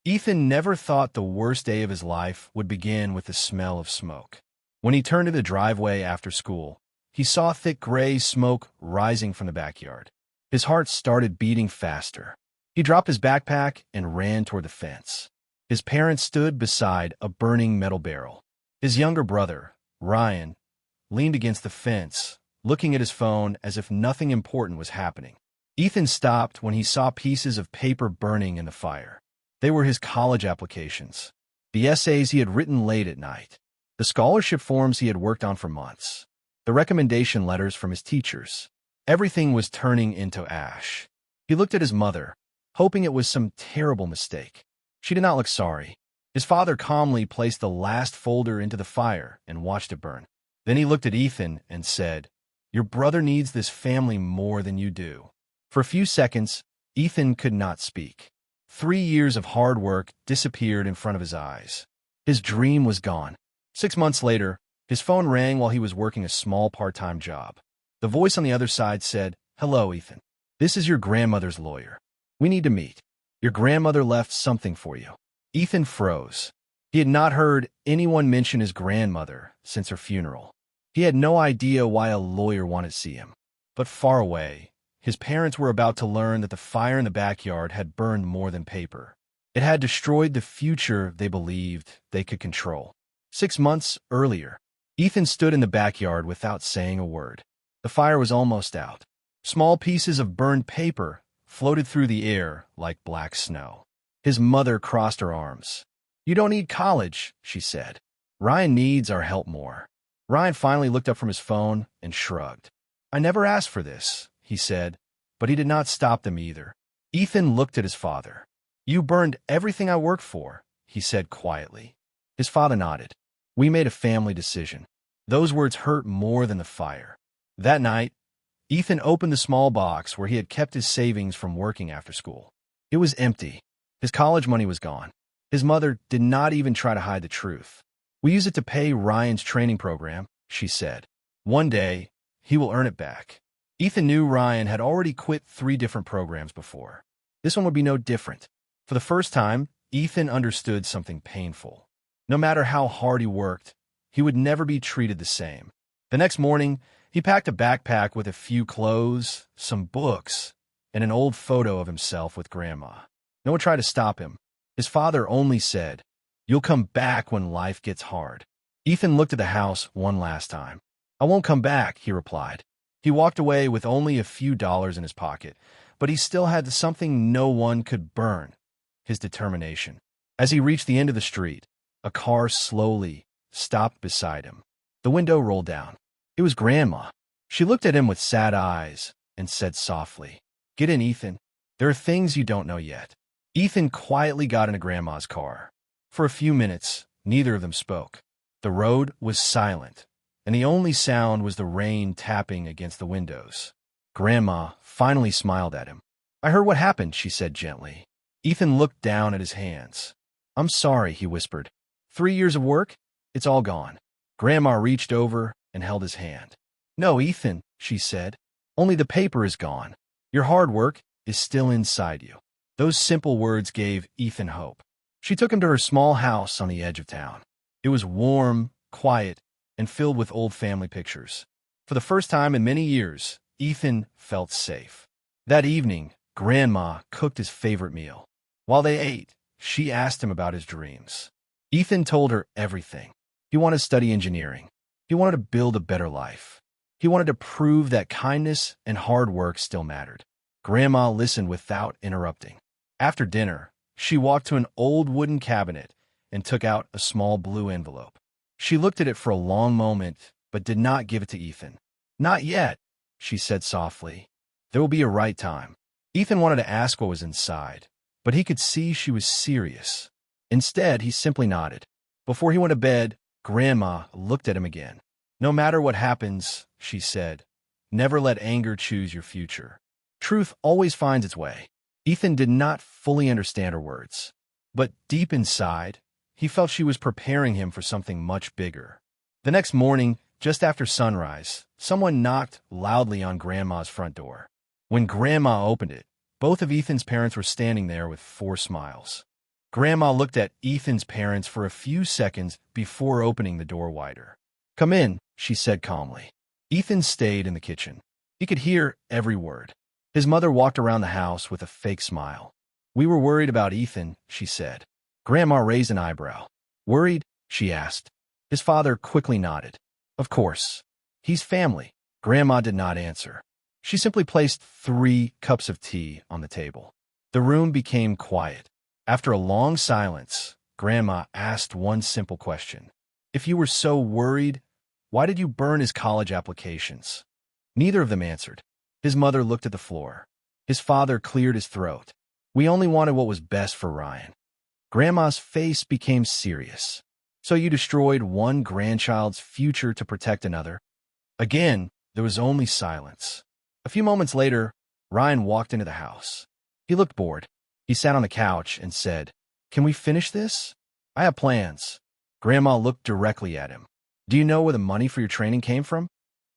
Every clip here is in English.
Ethan never thought the worst day of his life would begin with the smell of smoke. When he turned to the driveway after school, he saw thick gray smoke rising from the backyard. His heart started beating faster. He dropped his backpack and ran toward the fence. His parents stood beside a burning metal barrel. His younger brother, Ryan, leaned against the fence, looking at his phone as if nothing important was happening. Ethan stopped when he saw pieces of paper burning in the fire. They were his college applications, the essays he had written late at night, the scholarship forms he had worked on for months, the recommendation letters from his teachers. Everything was turning into ash. He looked at his mother, hoping it was some terrible mistake. She did not look sorry. His father calmly placed the last folder into the fire and watched it burn. Then he looked at Ethan and said, "Your brother needs this family more than you do." For a few seconds, Ethan could not speak. 3 years of hard work disappeared in front of his eyes. His dream was gone. 6 months later, his phone rang while he was working a small part-time job. The voice on the other side said, "Hello, Ethan. This is your grandmother's lawyer. We need to meet. Your grandmother left something for you." Ethan froze. He had not heard anyone mention his grandmother since her funeral. He had no idea why a lawyer wanted to see him. But far away, his parents were about to learn that the fire in the backyard had burned more than paper. It had destroyed the future they believed they could control. 6 months earlier, Ethan stood in the backyard without saying a word. The fire was almost out. Small pieces of burned paper floated through the air like black snow. His mother crossed her arms. "You don't need college," she said. "Ryan needs our help more." Ryan finally looked up from his phone and shrugged. "I never asked for this," he said, but he did not stop them either. Ethan looked at his father. "You burned everything I worked for," he said quietly. His father nodded. "We made a family decision." Those words hurt more than the fire. That night, Ethan opened the small box where he had kept his savings from working after school. It was empty. His college money was gone. His mother did not even try to hide the truth. "We use it to pay Ryan's training program," she said. "One day, he will earn it back." Ethan knew Ryan had already quit 3 different programs before. This one would be no different. For the first time, Ethan understood something painful. No matter how hard he worked, he would never be treated the same. The next morning, he packed a backpack with a few clothes, some books, and an old photo of himself with Grandma. No one tried to stop him. His father only said, "You'll come back when life gets hard." Ethan looked at the house one last time. "I won't come back," he replied. He walked away with only a few dollars in his pocket, but he still had something no one could burn: his determination. As he reached the end of the street, a car slowly stopped beside him. The window rolled down. It was Grandma. She looked at him with sad eyes and said softly, "Get in, Ethan. There are things you don't know yet." Ethan quietly got into Grandma's car. For a few minutes, neither of them spoke. The road was silent, and the only sound was the rain tapping against the windows. Grandma finally smiled at him. "I heard what happened," she said gently. Ethan looked down at his hands. "I'm sorry," he whispered. 3 years of work? It's all gone." Grandma reached over and held his hand. "No, Ethan," she said. "Only the paper is gone. Your hard work is still inside you." Those simple words gave Ethan hope. She took him to her small house on the edge of town. It was warm, quiet, and filled with old family pictures. For the first time in many years, Ethan felt safe. That evening, Grandma cooked his favorite meal. While they ate, she asked him about his dreams. Ethan told her everything. He wanted to study engineering. He wanted to build a better life. He wanted to prove that kindness and hard work still mattered. Grandma listened without interrupting. After dinner, she walked to an old wooden cabinet and took out a small blue envelope. She looked at it for a long moment, but did not give it to Ethan. "Not yet," she said softly. "There will be a right time." Ethan wanted to ask what was inside, but he could see she was serious. Instead, he simply nodded. Before he went to bed, Grandma looked at him again. "No matter what happens," she said, "never let anger choose your future. Truth always finds its way." Ethan did not fully understand her words, but deep inside, he felt she was preparing him for something much bigger. The next morning, just after sunrise, someone knocked loudly on Grandma's front door. When Grandma opened it, both of Ethan's parents were standing there with 4 smiles. Grandma looked at Ethan's parents for a few seconds before opening the door wider. "Come in," she said calmly. Ethan stayed in the kitchen. He could hear every word. His mother walked around the house with a fake smile. "We were worried about Ethan," she said. Grandma raised an eyebrow. "Worried?" she asked. His father quickly nodded. "Of course. He's family." Grandma did not answer. She simply placed 3 cups of tea on the table. The room became quiet. After a long silence, Grandma asked one simple question. "If you were so worried, why did you burn his college applications?" Neither of them answered. His mother looked at the floor. His father cleared his throat. "We only wanted what was best for Ryan." Grandma's face became serious. "So you destroyed one grandchild's future to protect another?" Again, there was only silence. A few moments later, Ryan walked into the house. He looked bored. He sat on the couch and said, "Can we finish this? I have plans." Grandma looked directly at him. "Do you know where the money for your training came from?"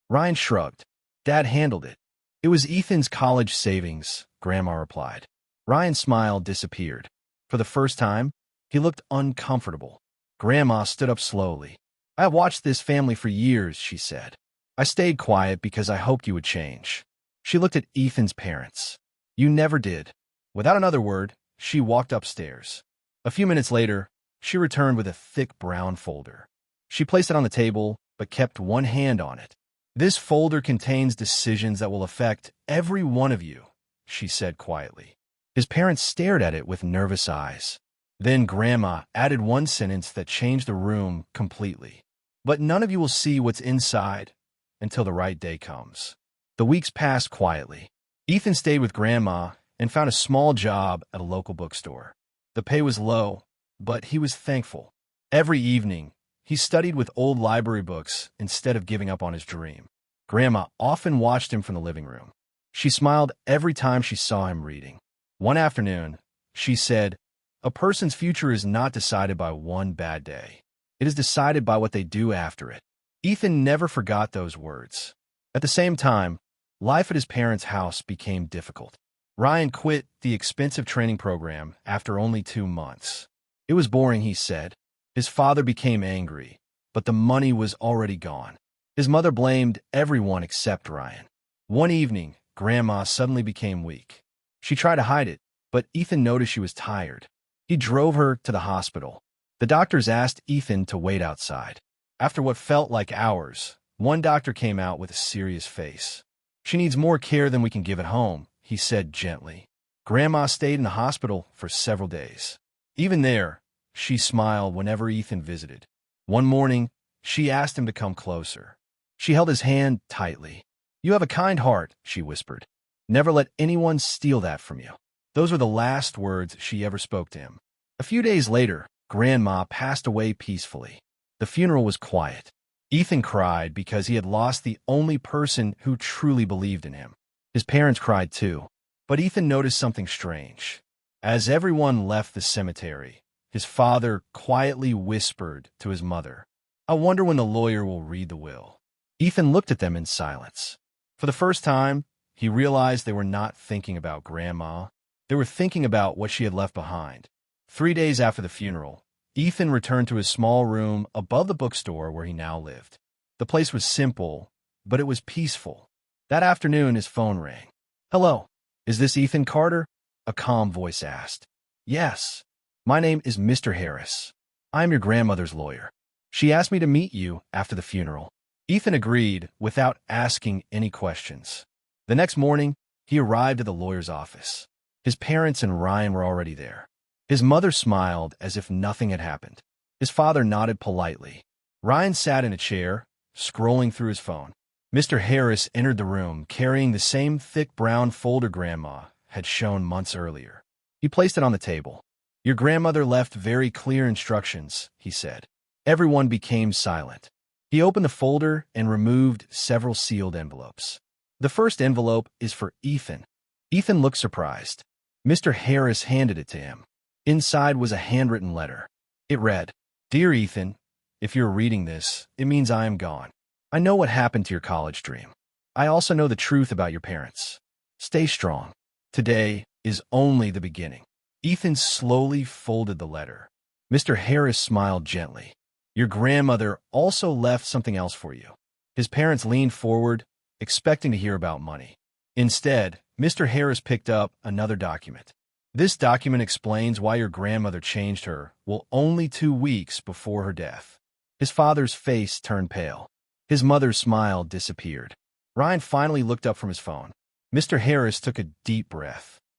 Ryan shrugged. "Dad handled it." "It was Ethan's college savings," Grandma replied. Ryan's smile disappeared. For the first time, he looked uncomfortable. Grandma stood up slowly. "I have watched this family for years," she said. "I stayed quiet because I hoped you would change." She looked at Ethan's parents. "You never did." Without another word, she walked upstairs. A few minutes later, she returned with a thick brown folder. She placed it on the table, but kept one hand on it. "This folder contains decisions that will affect every one of you," she said quietly. His parents stared at it with nervous eyes. Then Grandma added one sentence that changed the room completely. "But none of you will see what's inside until the right day comes." The weeks passed quietly. Ethan stayed with Grandma and found a small job at a local bookstore. The pay was low, but he was thankful. Every evening, he studied with old library books instead of giving up on his dream. Grandma often watched him from the living room. She smiled every time she saw him reading. One afternoon, she said, "A person's future is not decided by one bad day. It is decided by what they do after it." Ethan never forgot those words. At the same time, life at his parents' house became difficult. Ryan quit the expensive training program after only 2 months. It was boring, he said. His father became angry, but the money was already gone. His mother blamed everyone except Ryan. One evening, Grandma suddenly became weak. She tried to hide it, but Ethan noticed she was tired. He drove her to the hospital. The doctors asked Ethan to wait outside. After what felt like hours, one doctor came out with a serious face. "She needs more care than we can give at home," he said gently. Grandma stayed in the hospital for several days. Even there, she smiled whenever Ethan visited. One morning, she asked him to come closer. She held his hand tightly. "You have a kind heart," she whispered. "Never let anyone steal that from you." Those were the last words she ever spoke to him. A few days later, Grandma passed away peacefully. The funeral was quiet. Ethan cried because he had lost the only person who truly believed in him. His parents cried too. But Ethan noticed something strange. As everyone left the cemetery, his father quietly whispered to his mother, "I wonder when the lawyer will read the will." Ethan looked at them in silence. For the first time, he realized they were not thinking about Grandma. They were thinking about what she had left behind. 3 days after the funeral, Ethan returned to his small room above the bookstore where he now lived. The place was simple, but it was peaceful. That afternoon, his phone rang. "Hello, is this Ethan Carter?" a calm voice asked. "Yes, my name is Mr. Harris. I am your grandmother's lawyer. She asked me to meet you after the funeral." Ethan agreed without asking any questions. The next morning, he arrived at the lawyer's office. His parents and Ryan were already there. His mother smiled as if nothing had happened. His father nodded politely. Ryan sat in a chair, scrolling through his phone. Mr. Harris entered the room carrying the same thick brown folder Grandma had shown months earlier. He placed it on the table. "Your grandmother left very clear instructions," he said. Everyone became silent. He opened the folder and removed several sealed envelopes. "The first envelope is for Ethan." Ethan looked surprised. Mr. Harris handed it to him. Inside was a handwritten letter. It read, "Dear Ethan, if you're reading this, it means I am gone. I know what happened to your college dream. I also know the truth about your parents. Stay strong. Today is only the beginning." Ethan slowly folded the letter. Mr. Harris smiled gently. Your grandmother also left something else for you. His parents leaned forward, expecting to hear about money. Instead, Mr. Harris picked up another document. This document explains why your grandmother changed her, only 2 weeks before her death. His father's face turned pale. His mother's smile disappeared. Ryan finally looked up from his phone. Mr. Harris took a deep breath.